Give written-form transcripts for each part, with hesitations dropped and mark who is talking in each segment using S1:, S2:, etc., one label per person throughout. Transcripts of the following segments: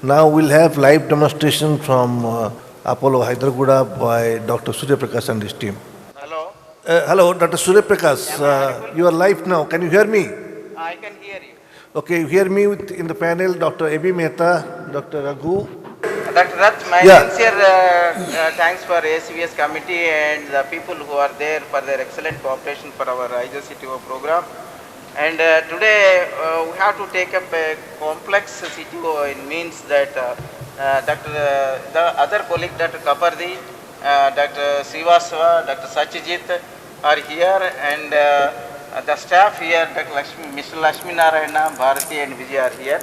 S1: Now we'll have live demonstration from Apollo Hyderabad by Dr. Surya Prakash and his team.
S2: Hello,
S1: Hello, Dr. Surya Prakash.
S2: Am I audible?
S1: You are live now. Can you hear me?
S2: I can hear you.
S1: Okay, you hear me in the panel, Dr. Abi Mehta, Dr. Raghu.
S2: Dr. Rath, my
S1: Yeah.
S2: sincere thanks for ACVS committee and the people who are there for their excellent cooperation for our IJCTO program. And today we have to take up a complex CTO. It means that the other colleague, Dr. Kapardi, Dr. Srivastava, Dr. Satyajit are here, and the staff here, Dr. Mr. Lakshmi Narayana, Bharati and Vijay are here.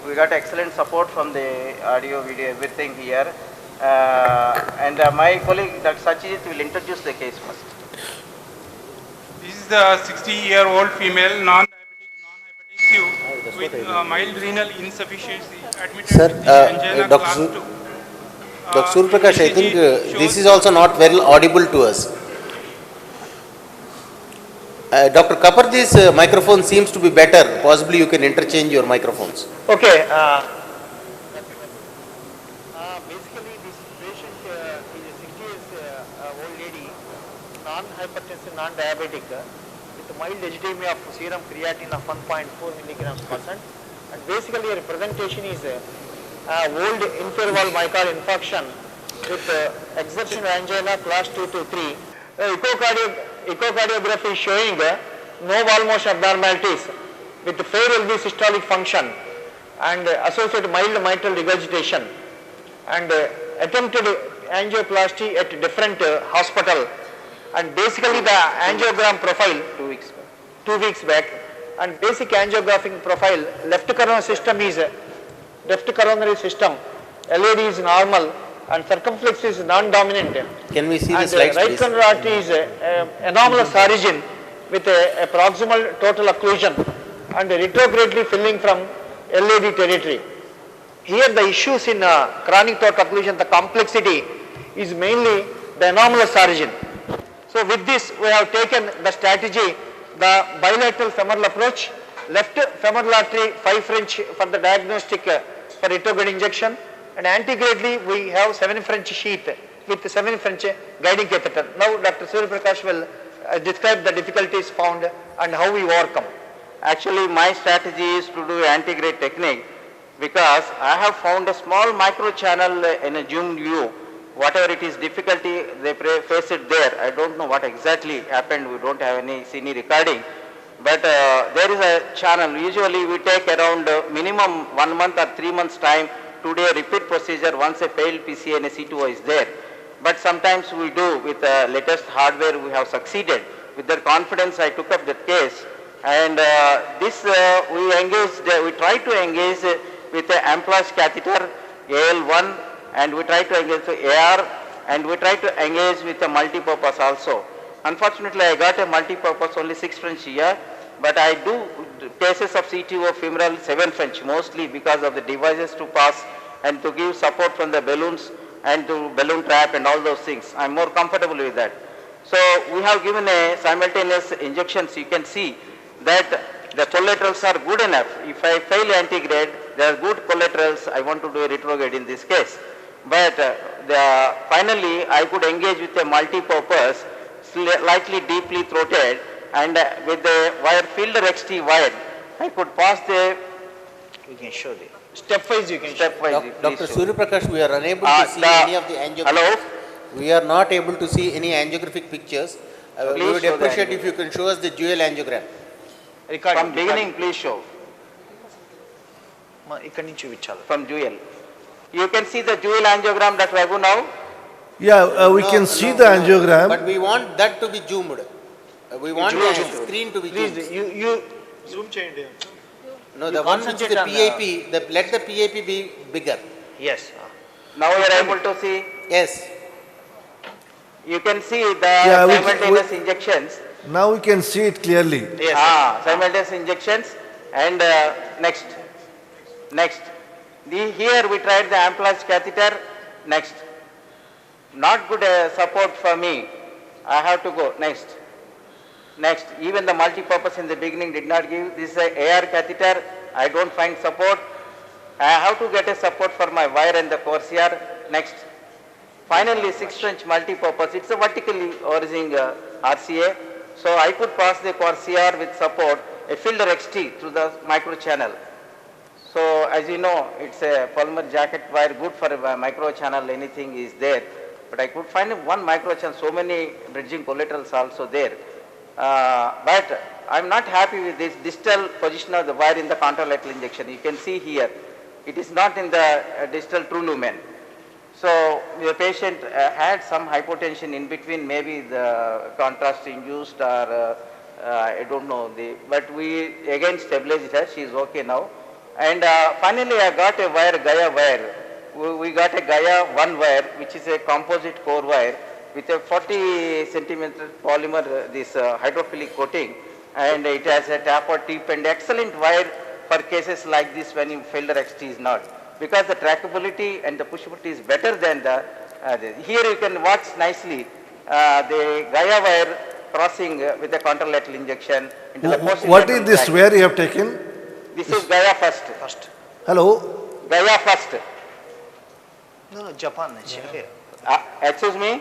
S2: We got excellent support from the audio, video, everything here. And my colleague, Dr. Satyajit, will introduce the case first.
S3: This is the 60-year-old female non-hypertensive with mild renal insufficiency admitted
S4: Sir,
S3: with angina
S4: Dr.
S3: class 2.
S4: Dr. Surya Prakash, I think
S3: ECG
S4: this
S3: shows
S4: is also not well audible to us. Dr. Kapardi's microphone seems to be better. Possibly you can interchange your microphones.
S5: Okay. Basically, this patient is a 60 years old lady, non-hypertensive, non-diabetic, with mild HDMA of serum creatinine of 1.4 milligrams percent. And basically, her presentation is old inferior myocardial infarction with exertion angina class 2 to 3. Echocardiography showing no wall motion abnormalities with fair LV systolic function and associated mild mitral regurgitation, and attempted angioplasty at different hospital, and basically the angiogram profile 2 weeks back, and basic angiographic profile, left coronary system LAD is normal and circumflex is non-dominant,
S4: Can we see the
S5: and
S4: slides,
S5: right
S4: please?
S5: coronary artery is anomalous origin with a proximal total occlusion and retrogradely filling from LAD territory. Here the issues in chronic total occlusion, the complexity is mainly the anomalous origin. So with this we have taken the strategy, the bilateral femoral approach, left femoral artery 5 French for the diagnostic for retrograde injection, and antegradely we have 7 French sheath with 7 French guiding catheter. Now Dr. Surya Prakash will describe the difficulties found and how we overcome.
S2: Actually, my strategy is to do antegrade technique because I have found a small micro channel in a zoom view. Whatever it is difficulty, they face it there. I don't know what exactly happened. We don't have any CNE recording. But there is a channel. Usually we take around minimum 1 month or 3 months time to do a repeat procedure once a failed PCA and a C2O is there. But sometimes we do with the latest hardware we have succeeded. With that confidence I took up that case, and we try to engage with the Amplas catheter AL1, and we try to engage with AR, and we try to engage with the multipurpose also. Unfortunately I got a multipurpose only 6 French here, but I do cases of CTO femoral 7 French mostly because of the devices to pass and to give support from the balloons and to balloon trap and all those things. I am more comfortable with that. So we have given a simultaneous injections. You can see that the collaterals are good enough. If I fail antegrade, there are good collaterals. I want to do a retrograde in this case. But finally I could engage with a multi-purpose, slightly deeply throated, and with the wire fielder XT wire, I could pass the.
S5: We can show the stepwise. You can
S2: Stepwise.
S4: Dr. Surya Prakash, we are unable to see any of the angiographic.
S2: Hello?
S4: We are not able to see any angiographic pictures. We
S2: Please
S4: would
S2: show the
S4: appreciate if you can show us the dual angiogram.
S2: From beginning, please show. From dual. You can see the dual angiogram, Dr. Raghu now.
S1: Yeah, we can see the angiogram.
S4: But we want that to be zoomed. We want the screen to be zoomed.
S5: Please, you
S3: Zoom change.
S4: No, the one which is the
S5: concentrate on
S4: PAP, let the PAP be bigger.
S5: yes.
S2: Now you are able to see.
S4: Yes.
S2: You can see the
S1: Yeah,
S2: simultaneous injections.
S1: Now we can see it clearly.
S5: Yes.
S2: Simultaneous injections, and next. Here we tried the Amplas catheter. Next. Not good support for me. I have to go. Next. Even the multi-purpose in the beginning did not give. This is a AR catheter. I don't find support. I have to get a support for my wire and the Corsair. Next. Finally, 6-inch multi-purpose. It's a vertically originating RCA. So I could pass the Corsair with support, a Fielder XT through the micro channel. So as you know, it's a polymer jacket wire, good for a micro channel, anything is there. But I could find one micro channel, so many bridging collaterals also there. But I'm not happy with this distal position of the wire in the contralateral injection. You can see here, it is not in the distal true lumen. So the patient had some hypotension in between, maybe the contrast induced or I don't know. But we again stabilized her. She is okay now. And finally, I got a wire, Gaia wire. We got a Gaia 1 wire, which is a composite core wire with a 40 centimeter polymer, this hydrophilic coating, and it has a taper tip and excellent wire for cases like this when you Fielder XT is not. Because the trackability and the pushability is better than the, here you can watch nicely the Gaia wire crossing with the contralateral injection into the posterior.
S1: What is this wire you have taken?
S2: This is Gaia first.
S1: Hello?
S2: Gaia first.
S5: No, Japan.
S2: Excuse me?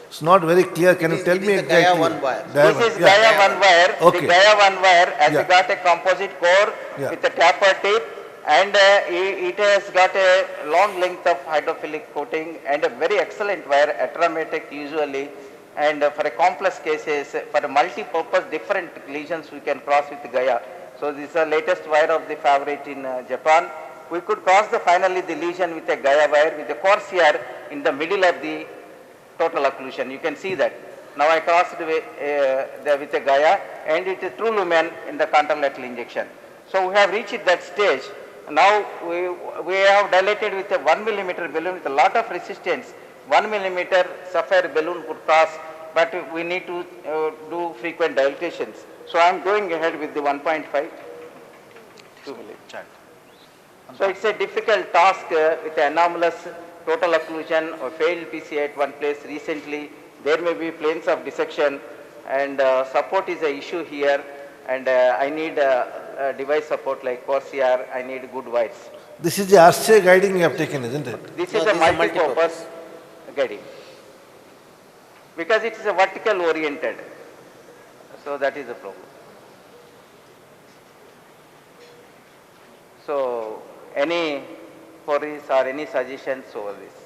S1: It's not very clear. Can you tell me
S4: the
S1: exactly?
S4: Gaia 1 wire.
S2: This is Gaia 1 wire.
S1: Okay.
S2: The Gaia 1 wire has
S1: Yeah.
S2: got a composite core
S1: Yeah.
S2: with a taper tip, and it has got a long length of hydrophilic coating and a very excellent wire, atraumatic usually, and for a complex cases, for a multi-purpose different lesions we can cross with Gaia. So this is the latest wire of the favorite in Japan. We could cross finally the lesion with a Gaia wire with the Corsair in the middle of the total occlusion. You can see that. Now I crossed with a Gaia, and it is true lumen in the contralateral injection. So we have reached that stage. Now we have dilated with a 1 millimeter balloon with a lot of resistance. 1 millimeter sapphire balloon could cross, but we need to do frequent dilatations. So I am going ahead with the 1.5 2 millimeter. So it's a difficult task with anomalous total occlusion or failed PCI at one place recently. There may be planes of dissection, and support is an issue here, and I need device support like Corsair. I need good wires.
S1: This is the RCA guiding you have taken, isn't it?
S2: This
S4: No,
S2: is
S4: this
S2: a
S4: is a
S2: multi-purpose guiding, because it is a vertical oriented. So that is the problem. So any queries or any suggestions over this?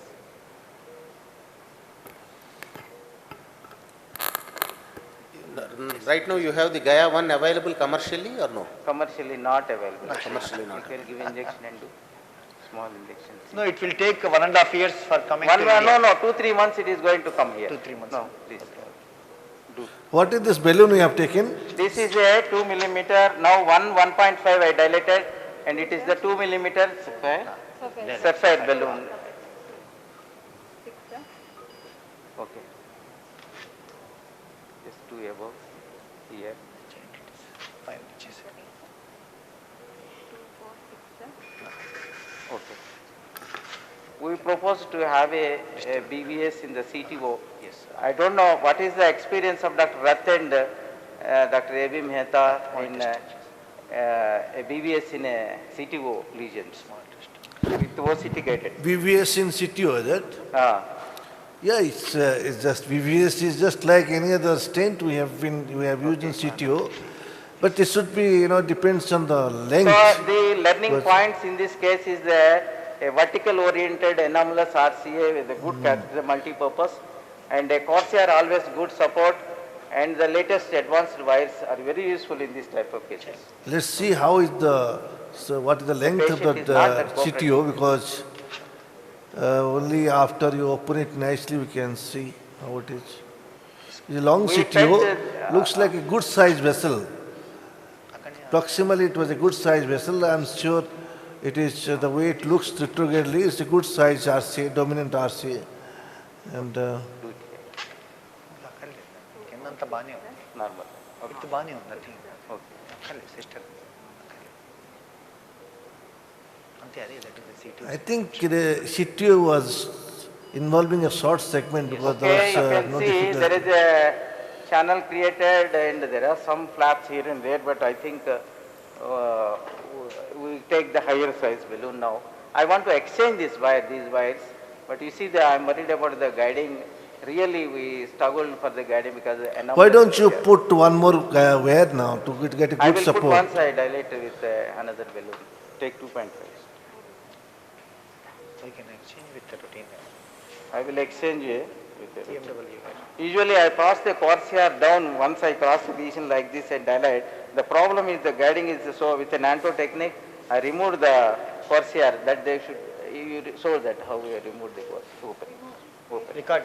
S4: Right now you have the Gaia 1 available commercially or no?
S2: Commercially not available.
S4: Commercially not
S2: You can give injection and do small injections.
S5: No, it will take 1.5 years for coming
S2: One,
S5: to
S2: no,
S5: India.
S2: no, 2-3 months it is going to come here.
S5: 2-3 months.
S2: No, please. Do.
S1: What is this balloon you have taken?
S2: This is a 2 millimeter, now 1.5 I dilated, and it is the 2 millimeter sapphire balloon. Okay. Just 2 above here. Okay. We propose to have a BVS in the CTO.
S5: Yes.
S2: I don't know what is the experience of Dr. Rath and Dr. A.B. Mehta in a BVS in a CTO lesions with OCT guided.
S1: VVS in CTO, is it?
S2: Ah.
S1: Yeah, it's just VVS is just like any other stent we have used in CTO, but it should be depends on the length.
S2: So the learning points in this case is a vertical oriented anomalous RCA with a good catheter multi-purpose, and a Corsair always good support, and the latest advanced wires are very useful in this type of cases.
S1: Let's see how is what is the length of
S2: patient is
S1: that
S2: not that
S1: CTO, because only after you open it nicely we can see how it is. It's a long
S2: We
S1: CTO,
S2: felt,
S1: looks like a good size vessel. Proximally it was a good size vessel. I'm sure it is the way it looks retrogradely, it's a good size RCA, dominant RCA. And
S5: కిందంతా బాగానే ఉంది
S2: Normal.
S5: With బాగానే ఉంది nothing
S2: Okay.
S5: అక్కర్లేదు sister అంతే అదే that is the seat
S1: I think the CTO was involving a short segment because there
S2: Okay, you
S1: was
S2: can
S1: no
S2: see there
S1: difficulty.
S2: is a channel created and there are some flaps here and there, but I think we we'll take the higher size balloon now. I want to exchange these wires, but you see that I'm worried about the guiding. Really, we struggled for the guiding because
S1: Why don't you put one more wire now to get a
S2: I
S1: good
S2: will
S1: support?
S2: put one side dilate with another balloon. Take 2.5.
S5: We can exchange with the routine
S2: I will exchange with the
S5: BMW.
S2: Usually I pass the Corsair down once I cross the region like this and dilate. The problem is the guiding is so with an Anto technique, I removed the Corsair that they should, you show that how we removed the opening.
S5: Record.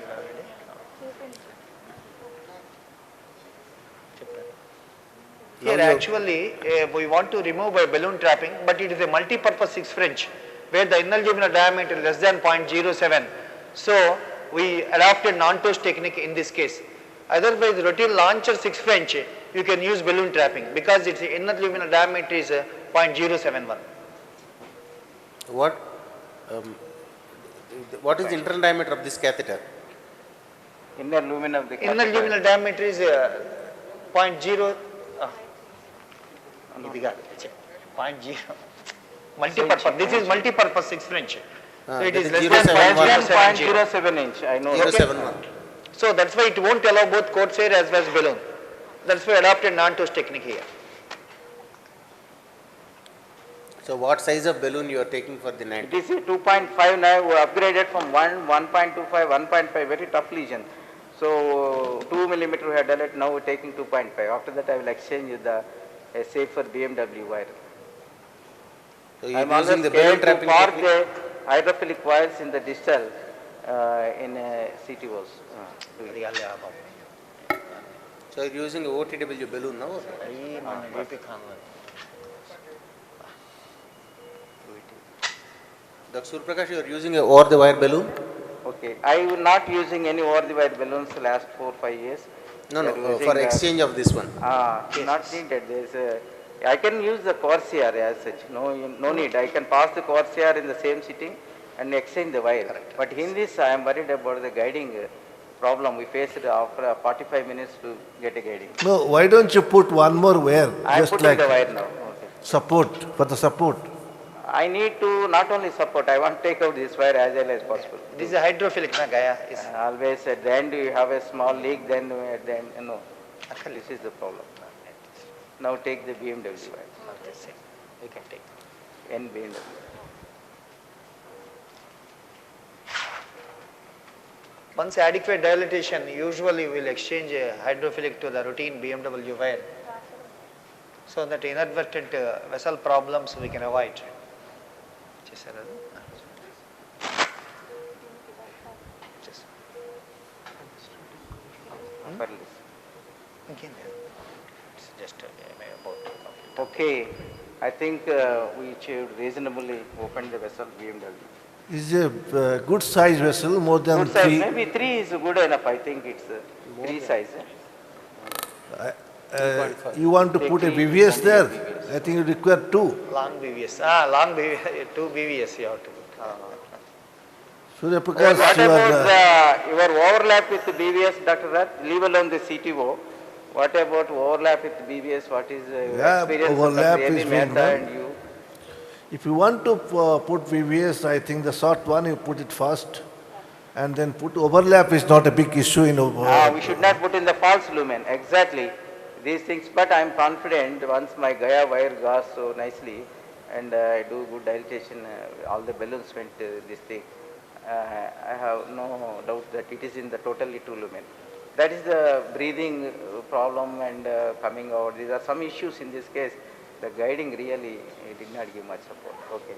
S5: Here actually we want to remove by balloon trapping, but it is a multi-purpose 6 French where the inner luminal diameter is less than 0.07. So we adopted non-toast technique in this case. Otherwise routine launcher 6 French you can use balloon trapping because its inner luminal diameter is 0.071.
S4: What is the internal diameter of this catheter?
S2: Inner lumen of the
S5: Inner luminal diameter is 0.0. ఇది కాదు, 0.0. Multi-purpose. This is multi-purpose 6 French. So it is less than 0.070.
S2: 0.07 inch. I know.
S4: 0.71.
S5: So that's why it won't allow both Corsair as well as balloon. That's why adopted non-toast technique here.
S4: So what size of balloon you are taking for the
S2: It
S4: 90?
S2: is a 2.5 now, we upgraded from 1.25, 1.5, very tough lesion. So 2 millimeter we had done it, now we're taking 2.5. After that I will exchange with the a safer BMW wire.
S4: So
S2: I
S4: you
S2: am
S4: are
S2: always
S4: using the balloon
S2: scared to
S4: trapping
S2: park
S4: technique?
S2: the hydrophilic wires in the distal in CTOs.
S4: So you are using a OTW balloon now? Dr. Surprakash, you are using a over the wire balloon?
S2: Okay, I am not using any over the wire balloons last 4-5 years.
S4: No,
S2: We are
S4: no,
S2: using
S4: for exchange of this one.
S2: Not needed. I can use the Corsair as such. No need. I can pass the Corsair in the same sitting and exchange the wire. Correct. But in this, I am worried about the guiding problem. We faced after 45 minutes to get a guiding.
S1: No, why don't you put one more wire,
S2: I am
S1: just
S2: putting
S1: like
S2: the wire now. Okay.
S1: support, for the support.
S2: I need to not only support, I want to take out this wire as early as possible.
S5: This is a hydrophilic, na Gaya? Is
S2: Always at the end you have a small leak, then at the end, no. This is the problem. Now take the BMW wire.
S5: not the same. We can take.
S2: N BMW.
S5: Once adequate dilatation, usually we will exchange a hydrophilic to the routine BMW wire. So that inadvertent vessel problems we can avoid. It's just about.
S2: Okay, I think we should reasonably open the vessel BMW.
S1: Is a good size vessel, more than
S2: Good size,
S1: 3.
S2: maybe 3 is good enough. I think it's 3 size.
S1: You want to put a BVS there? I think you require 2.
S5: Long BVS. Long BVS, 2 BVS you have to put.
S1: Surya
S2: What
S1: Prakash, you
S2: about
S1: are,
S2: your overlap with the BVS, Dr. Rath? Leave alone the CTO. What about overlap with BVS? What is
S1: Yeah,
S2: experience
S1: overlap
S2: of Dr.
S1: is
S2: Amy
S1: being
S2: Mehta
S1: done.
S2: and you?
S1: if you want to put VVS, I think the short one, you put it first, and then put overlap is not a big issue in
S2: We should not put in the false lumen, exactly. These things, but I am confident once my Gaya wire goes so nicely and I do good dilatation, all the balloons went this thing. I have no doubt that it is in the totally 2 lumen. That is the breathing problem and coming out. These are some issues in this case. The guiding really did not give much support. Okay,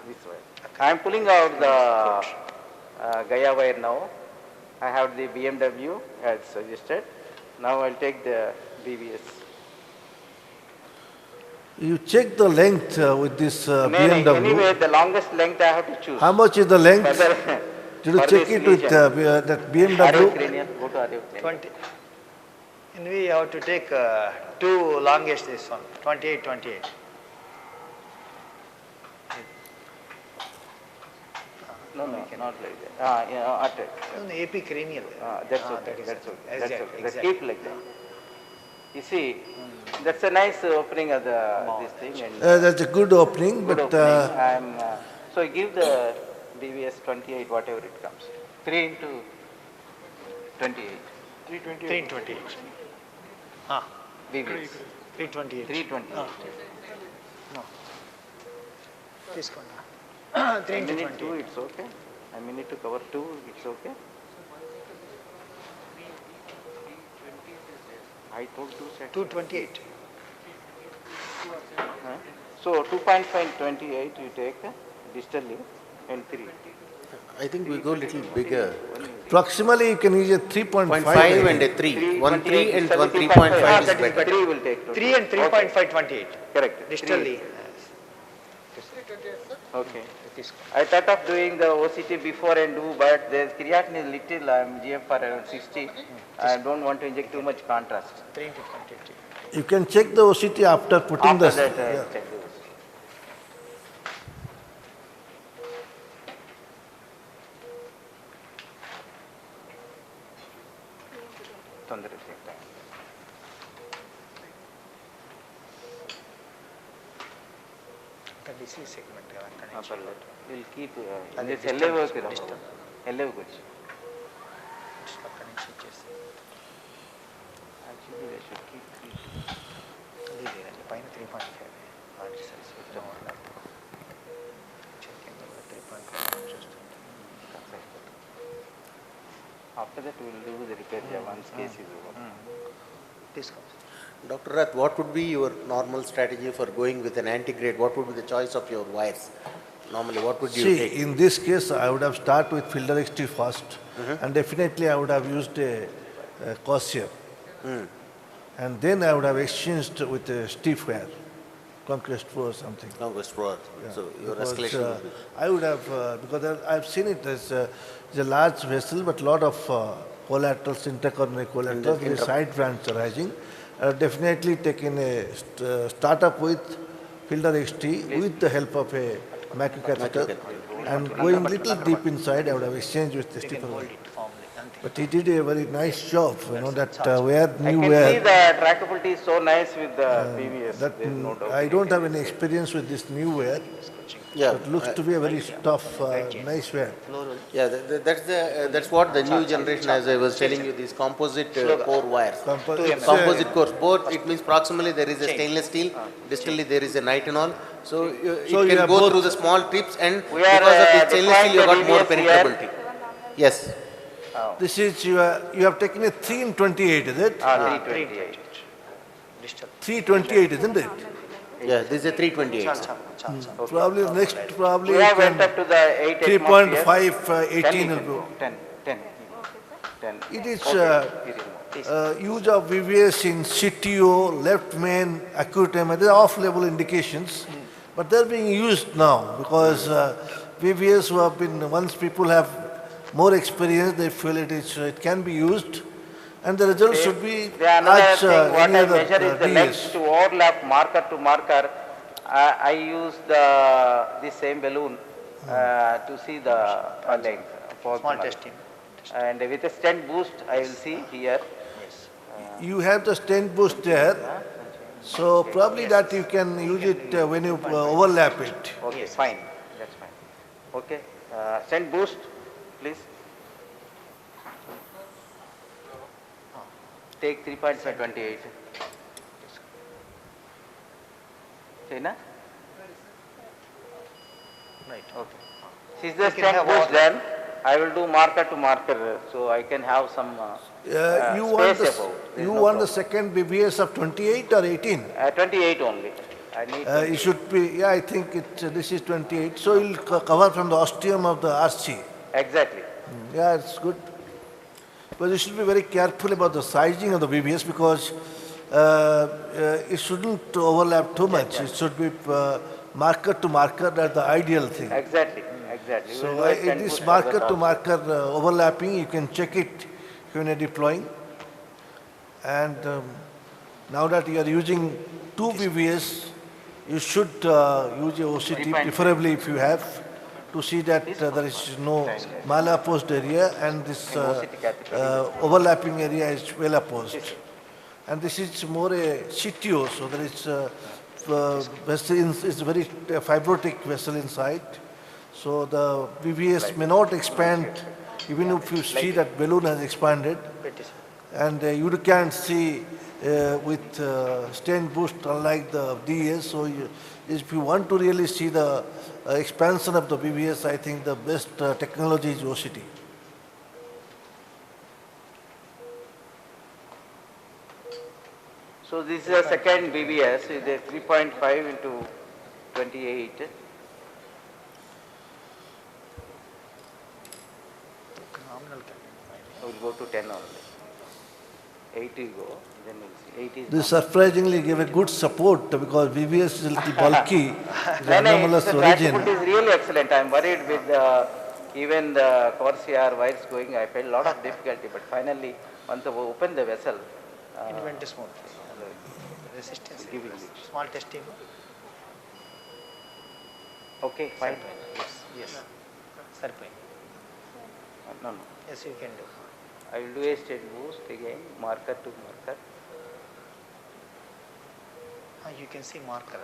S2: this way. I am pulling out the Gaya wire now. I have the BMW as suggested. Now I'll take the BVS.
S1: You check the length with this BMW.
S2: Anyway, the longest length I have to choose.
S1: How much is the length?
S2: Whether
S1: Did you
S2: for
S1: check
S2: this
S1: it with
S2: lesion.
S1: that
S2: Array
S1: BMW?
S2: cranial, go to array cranial.
S5: 20. And we have to take 2 longest this one, 28, 28.
S2: No, not like that.
S5: No, AP cranial.
S2: That's
S5: Ah,
S2: okay.
S5: that is
S2: That's
S5: okay.
S2: okay. That's
S5: Exactly,
S2: okay. Let's
S5: exactly.
S2: keep like that. You see, that's a nice opening of this thing and
S1: That's a good opening,
S2: good
S1: but
S2: opening. So give the BVS 28, whatever it comes. 3 into 28.
S5: 328. Ah,
S2: BVS.
S5: 328.
S2: 328.
S5: No. తీసుకోండి. 3
S2: I
S5: into
S2: minute 2,
S5: 28.
S2: it's okay. I minute to cover 2, it's okay. I told 2 sets.
S5: 228.
S2: Huh? So 2.528 you take distally and 3.
S4: I think we go little bigger.
S1: proximally you can use a 3.5.
S4: 0.5 and a 3. 1 3 and 1 3.5
S5: Ah,
S4: is
S5: that is
S4: better.
S2: 3 will take 2.
S5: 3 and 3.528.
S2: Correct.
S5: Distally.
S2: Okay. I thought of doing the OCT before and do, but the creatinine is little, I am GFR around 60. I don't want to inject too much contrast.
S5: 3 into 28.
S1: You can check the OCT after putting
S2: After
S1: the...
S2: that,
S1: yeah.
S2: check the OCT. ತೊಂದರೆ ಸಿಗ್ತಾ ಇದೆ.
S5: Disease segment.
S2: ಪರ್లేదు. We'll keep,
S5: ಅದೇ
S2: this ಎಲ್ಲೇ
S5: distance,
S2: ಹೋಗ್ತೀರಾ?
S5: distance.
S2: ಎಲ್ಲೇ ಹೋಗ್ತೀವಿ.
S5: పక్క నుంచి చేసి
S2: Actually, they should keep 3.
S5: అది లేదండి పైన 3.5 ఆర్డర్ సైజ్ కొంచెం చెకింగ్ 3.5 చూస్తుంది.
S2: After that, we'll do the repair job once case is over.
S5: తీసుకోండి.
S4: Dr. Rath, what would be your normal strategy for going with an antigrade? What would be the choice of your wires? Normally, what would you
S1: See,
S4: take?
S1: in this case, I would have started with Fielder XT first, and definitely I would have used a Corsair. And then I would have exchanged with a stiff wire, Conquest Pro or something.
S4: No, West Road.
S1: Yeah,
S4: So your
S1: because,
S4: escalation will be.
S1: I would have, because I've seen it as it's a large vessel, but lot of collaterals, intercoronary collaterals, with side branch arising. I've definitely taken a startup with Fielder XT with the help of a macro catheter, and going little deep inside, I would have exchanged with the stiffer wire. But he did a very nice job, that where
S2: I
S1: new
S2: can
S1: wire.
S2: see the trackability is so nice with the PVS.
S1: That
S2: There is no doubt.
S1: I don't have any experience with this new wire.
S4: Yeah,
S1: It looks to be a very tough, nice wire.
S4: yeah. That's what the new generation, as I was telling you, these composite core wires.
S1: It's,
S4: Composite cores, both, it means proximally there is a stainless steel, distally there is a nitinol. So
S1: So
S4: it
S1: you
S4: can
S1: have
S4: go
S1: both.
S4: through the small tips, and
S2: We are,
S4: because of the stainless steel you
S2: deploying
S4: got more
S2: the DVS here.
S4: penetrability. Yes.
S1: This is, you have taken a 3 in 28, is it?
S2: 328.
S5: Digital
S1: 328, isn't it?
S4: Yeah, this is a 328.
S5: చాలు చాలు చాలు
S1: Probably next, probably
S2: We
S1: you
S2: have went
S1: can,
S2: up to the 8 atmosphere.
S1: 3.5,
S2: 10
S1: 18
S2: you
S1: will
S2: can
S1: go.
S2: go. 10, 10. 10.
S1: It is
S2: Okay, we remove.
S1: use of VVS in CTO, left main, acute MI, they're off-label indications, but they're being used now because VVS who have been, once people have more experience, they feel it can be used, and the results should be
S2: The another
S1: as
S2: thing, what
S1: any
S2: I
S1: other
S2: measure is the length
S1: DS.
S2: to overlap marker to marker. I use the same balloon to see the length.
S5: Small
S2: proximal.
S5: Testing
S2: And with a stent boost, I will see here.
S1: You have the stent boost there, so probably that you can use it when you overlap it.
S2: Okay, fine, that's fine. Okay, stent boost, please. Take 3.528. See na?
S5: Right
S2: Okay. Since the
S5: You can
S2: stent
S5: have
S2: boost
S5: all-
S2: then, I will do marker to marker, so I can have some
S1: You want
S2: space
S1: the,
S2: about. There is
S1: you
S2: no
S1: want the
S2: problem.
S1: second BBS of 28 or 18?
S2: 28 only. I need
S1: It should be, yeah, I think this is 28, so you'll cover from the ostium of the RC.
S2: exactly.
S1: Yeah, it's good. But you should be very careful about the sizing of the BBS because it shouldn't overlap too much. It should be marker to marker, that's the ideal thing.
S2: Exactly, exactly. We
S1: So
S2: will do a
S1: in
S2: stent
S1: this
S2: boost for
S1: marker
S2: that
S1: to
S2: also.
S1: marker overlapping, you can check it when you're deploying. And now that you are using two BBS, you should use your OCT,
S2: 3.5.
S1: preferably if you have, to see that there is no malapposed area and this
S2: OCT catheter.
S1: overlapping area is well apposed. And this is more a CTO, so there is vessel is very fibrotic vessel inside. So the BBS may not expand, even if you see that balloon has expanded. And you can't see with stent boost unlike the DES. So if you want to really see the expansion of the BBS, I think the best technology is OCT.
S2: So this is a second BBS, with a 3.5 into 28. We'll go to 10 only. 8 will go, then we'll see. 8 is
S1: This surprisingly gave a good support because BBS is a little bulky, it's anomalous
S2: the
S1: origin.
S2: tractability is really excellent. I'm worried with even the Corsair wires going, I felt a lot of difficulty, but finally, once I opened the vessel,
S5: It went smoothly. Resistance.
S2: Giving it.
S5: Small testing.
S2: okay, fine.
S5: Yes. Surprise.
S2: No, no.
S5: Yes, you can do.
S2: I will do a state boost again, marker to marker.
S5: You can see marker.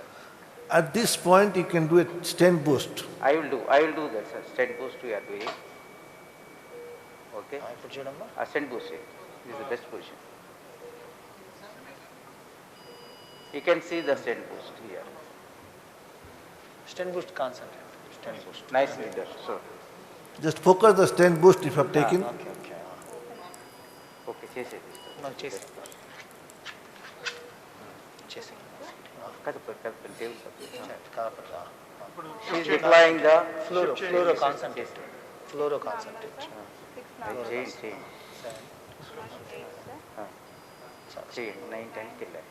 S1: At this point, you can do a stent boost.
S2: I will do that, sir. Stent boost we are doing. Okay.
S5: Put your number.
S2: Stent boost, this is the best position. You can see the stent boost here.
S5: Stent boost concentrate. Stent boost.
S2: Nicely done. So,
S1: Just focus the stent boost if you have taken.
S5: Okay, okay.
S2: okay, chase it.
S5: No, chasing. Chasing.
S2: She is deploying the
S5: Fluoro concentrate. Fluoro concentrate.
S2: change. Change, 9, 10, kill it.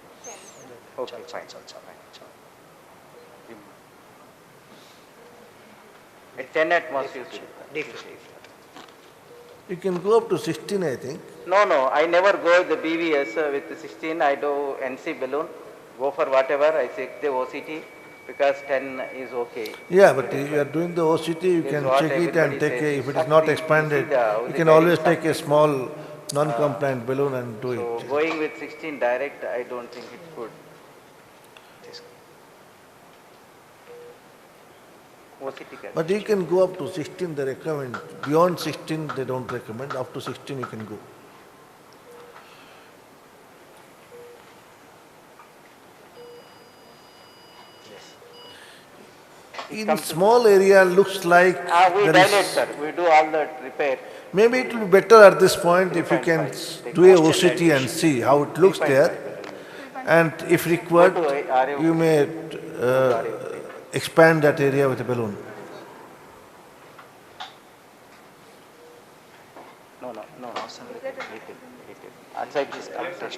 S2: Okay, fine. At 10 atmospheres.
S1: You can go up to 16, I think.
S2: No, I never go with the BVS with the 16. I do NC balloon. Go for whatever. I check the OCT because 10 is okay.
S1: Yeah, but if you are doing the OCT, you
S2: This is
S1: can
S2: what
S1: check it and
S2: everybody
S1: take a,
S2: says.
S1: if it is not
S2: You see
S1: expanded,
S2: the
S1: you can
S2: bearing
S1: always take a
S2: something.
S1: small non-compliant balloon and do
S2: So
S1: it.
S2: going with 16 direct, I don't think it's good. OCT can.
S1: But you can go up to 16, they recommend. Beyond 16, they don't recommend. Up to 16, you can go. In small area, looks like
S2: We
S1: there
S2: dilate,
S1: is,
S2: sir. We do all the repair.
S1: maybe it will be better at this point if you can do a OCT and see how it looks there. And if required, you may expand that area with a balloon.
S2: No. Outside this outside.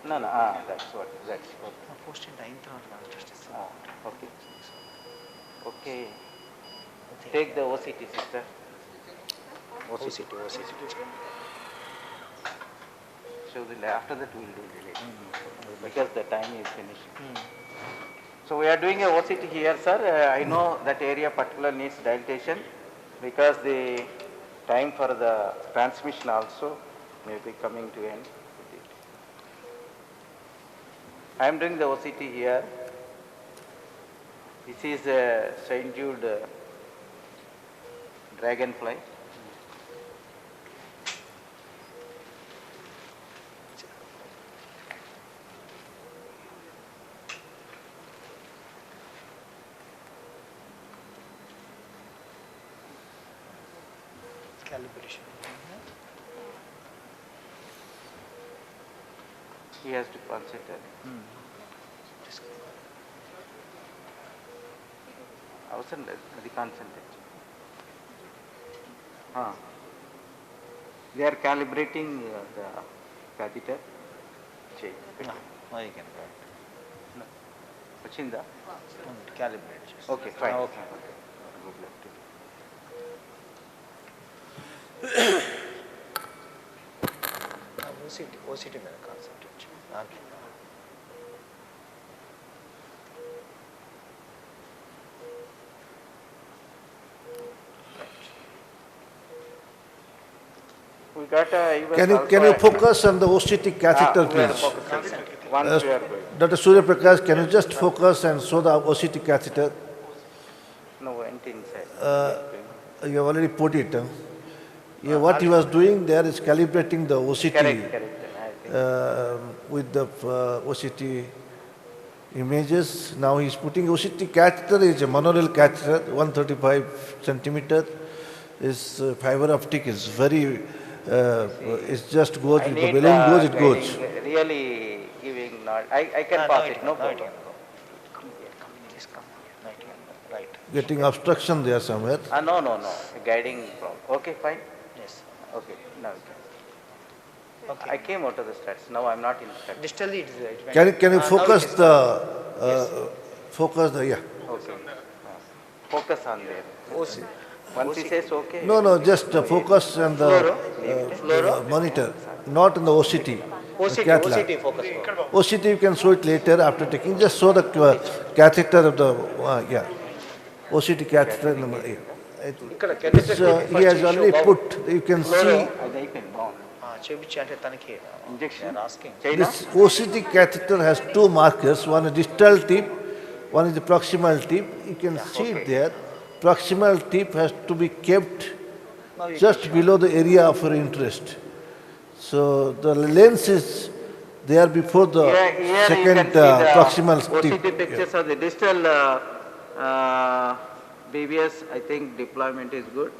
S2: No, that's what.
S5: Post in just
S2: Okay. Okay. Take the OCT, sister.
S5: OCT.
S2: So after that we will do delay. Because the time is finishing. So we are doing a OCT here, sir. I know that area particular needs dilatation because the time for the transmission also may be coming to end. I am doing the OCT here. This is a St. Jude dragonfly.
S5: Calibration.
S2: He has to consider. అవసరం లేదు అది concentrate they are calibrating the catheter చేయి వచ్చిందా
S5: Calibrate.
S2: Okay fine
S5: Okay. OCT మీద concentrate చేయండి.
S2: We We got a US
S1: Can you
S2: also at-
S1: focus on the OCT catheter,
S2: we are
S1: please?
S2: focusing. Once we are going.
S1: Dr. Surya Prakash, can you just focus and show the OCT catheter?
S2: No, went inside.
S1: You have already put it. Huh? Yeah, what he was doing there is calibrating the OCT
S2: Correct. I think.
S1: with the OCT images. Now he's putting OCT catheter is a monorail catheter, 135 centimeter. Is fiber optic is very, it just goes,
S2: I
S1: if the
S2: need,
S1: balloon goes, it goes.
S2: guiding, really giving, not, I can pass it, no problem.
S5: Come here, just come here. Right.
S1: Getting obstruction there somewhere.
S2: No, guiding problem. Okay, fine.
S5: Yes.
S2: Okay, now we can.
S5: Okay.
S2: I came out of the stats, now I'm not in stats.
S5: Distally it is right.
S1: Can you
S5: Now
S1: focus
S5: it is-
S2: Okay. Focus on there.
S5: OC.
S2: Once he says okay.
S1: No, just focus on the monitor, not on the OCT. the cath lab.
S5: OCT focus.
S1: OCT you can show it later after taking, just show the catheter of the, OCT catheter. In the,
S5: ఇక్కడ
S1: This, he has already put, you can see
S2: అది అయిపోయింది బాగుంది.
S5: చేపించి అంటే తనకి
S2: Injection.
S5: asking.
S2: China?
S1: this OCT catheter has two markers, one is distal tip, one is the proximal tip. You can see it there. Proximal tip has to be kept
S5: Now you
S1: just below the area of your interest. So the lens is there before the
S2: Here you can
S1: second
S2: see the
S1: proximal tip.
S2: OCT pictures of the distal BBS, I think deployment is good.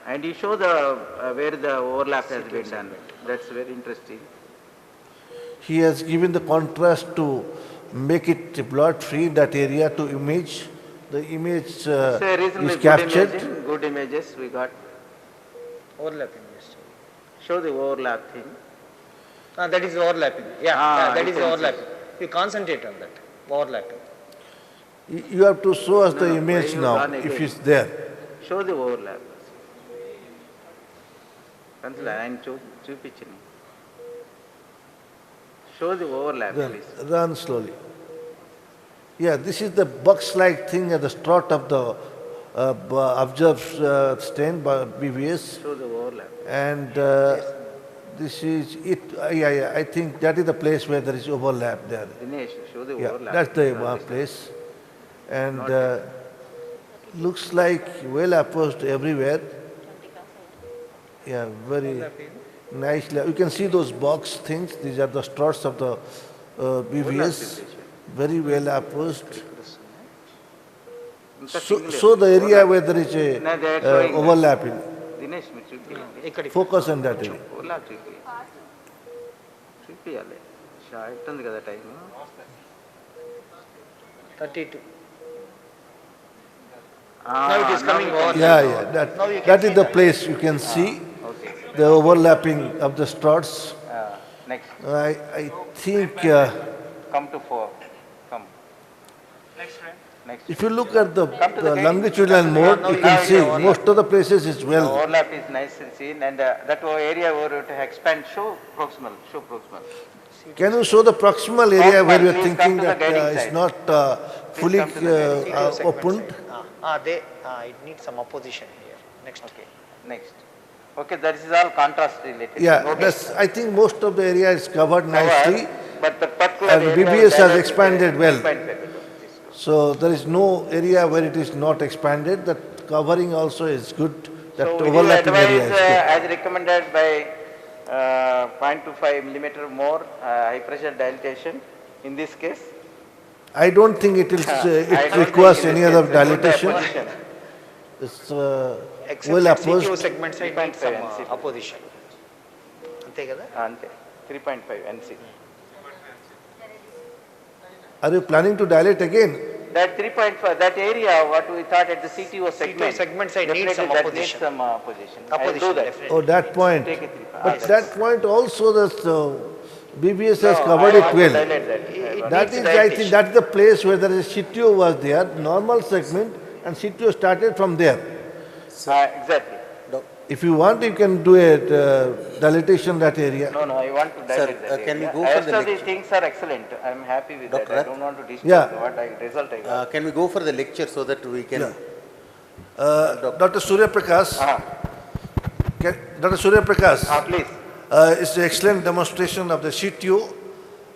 S2: And you show the where the overlap has been done. That's very interesting.
S1: He has given the contrast to make it blood free, that area to image. The image
S2: It's a reasonably
S1: is
S2: good
S1: captured.
S2: imaging, good images we got.
S5: Overlapping. Yes.
S2: Show the overlap thing.
S5: That is overlapping. Yeah,
S2: Ah,
S5: that
S2: you
S5: is
S2: can see.
S5: overlapping. You concentrate on that. Overlapping.
S1: You have to show us the
S2: No,
S1: image
S2: you
S1: now,
S2: run
S1: if
S2: again.
S1: it's there.
S2: Show the overlap. Kansala, ఆయన చూపించింది. Show the overlap,
S1: Then
S2: please.
S1: run slowly. Yeah, this is the box-like thing at the strut of the observed stain by BBS.
S2: Show the overlap.
S1: And this is it. I think that is the place where there is overlap there.
S2: Dinesh, show the
S1: Yeah,
S2: overlap.
S1: that's the place. And looks like well approached everywhere. Yeah, very nicely. You can see those box things. These are the struts of the BBS. Very well approached.
S2: ఇంకా
S1: So,
S2: single
S1: so the area where there is
S2: No, they are
S1: a
S2: showing.
S1: overlapping.
S2: Dinesh మీరు చూపించండి.
S5: ఇక్కడికి.
S1: Focus on that area.
S2: Overlap చూపించాలి. Short ఉంది కదా time.
S5: 32.
S2: Ah,
S5: Now it is coming over.
S1: Yeah.
S5: Now you can
S1: That
S5: see
S1: is the place you can see
S2: Okay.
S1: the overlapping of the struts.
S2: Next.
S1: I think
S2: Come to 4. Come.
S3: Next friend.
S2: Next.
S1: if you look at the
S2: Come to the guiding.
S1: longitudinal mode, you can see most of the places is
S2: The
S1: well.
S2: overlap is nice and seen, and that area over to expand. Show proximal.
S1: Can you show the proximal area
S2: Proximal,
S1: where you are
S2: please
S1: thinking
S2: come to the
S1: that
S2: guiding
S1: it's
S2: side.
S1: not fully
S2: come to the guiding
S1: opened?
S5: It needs some opposition here. Next.
S2: Okay. Next. Okay, that is all contrast related.
S1: Yeah,
S2: Okay.
S1: that's, I think most of the area is covered nicely.
S2: But the particular
S1: And
S2: area
S1: BBS has
S2: that
S1: expanded well.
S2: 3.5.
S1: So there is no area where it is not expanded. That covering also is good. That
S2: So would you
S1: overlapping area
S2: advise,
S1: is good.
S2: as recommended by 0.25 millimeter more high pressure dilatation in this case?
S1: I don't think it will,
S2: I
S1: it
S2: don't
S1: requires
S2: think in
S1: any
S2: this
S1: other
S2: case, good
S1: dilatation.
S2: apposition.
S1: It's
S5: Except
S1: well
S5: that CTO
S1: approached.
S5: segment side needs
S2: 3.5
S5: some
S2: NC.
S5: opposition. అంతే కదా?
S2: అంతే 3.5 NC.
S1: Are you planning to dilate again?
S2: That 3.5, that area, what we thought at the CTO segment.
S5: segment side needs some
S2: definitely that
S5: opposition.
S2: needs some opposition. I'll
S5: Opposition,
S2: do that.
S5: definitely.
S1: Oh, that point.
S2: Take it 3.5.
S1: But that point also the BBS has
S2: No,
S1: covered
S2: I
S1: it
S2: want to
S1: well.
S2: dilate that.
S1: That
S5: needs
S1: is, I
S5: dilatation.
S1: think, that's the place where there is CTO was there, normal segment, and CTO started from there.
S2: Exactly.
S1: If you want, you can do a dilatation that area.
S2: No, I want to dilate that.
S4: can we
S2: area.
S4: go for
S2: Rest
S4: the
S2: of the
S4: lecture?
S2: things are excellent. I'm happy with
S4: Dr.
S2: that. I
S4: Rath?
S2: don't want to disturb
S1: Yeah.
S2: what result I got.
S4: Can we go for the lecture so that we can?
S1: Dr. Surya Prakash,
S2: Ah.
S1: Dr. Surya Prakash.
S2: Please.
S1: It's an excellent demonstration of the CTO,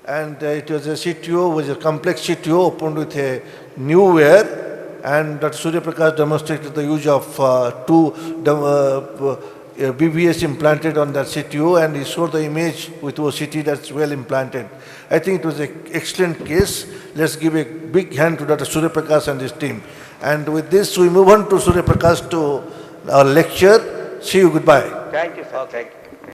S1: and it was a CTO, was a complex CTO opened with a new wear, and Dr. Surya Prakash demonstrated the use of two BBS implanted on that CTO, and he showed the image with OCT that's well implanted. I think it was an excellent case. Let's give a big hand to Dr. Surya Prakash and his team. And with this, we move on to Surya Prakash to our lecture. See you, goodbye.
S2: Thank you, sir. Thank you.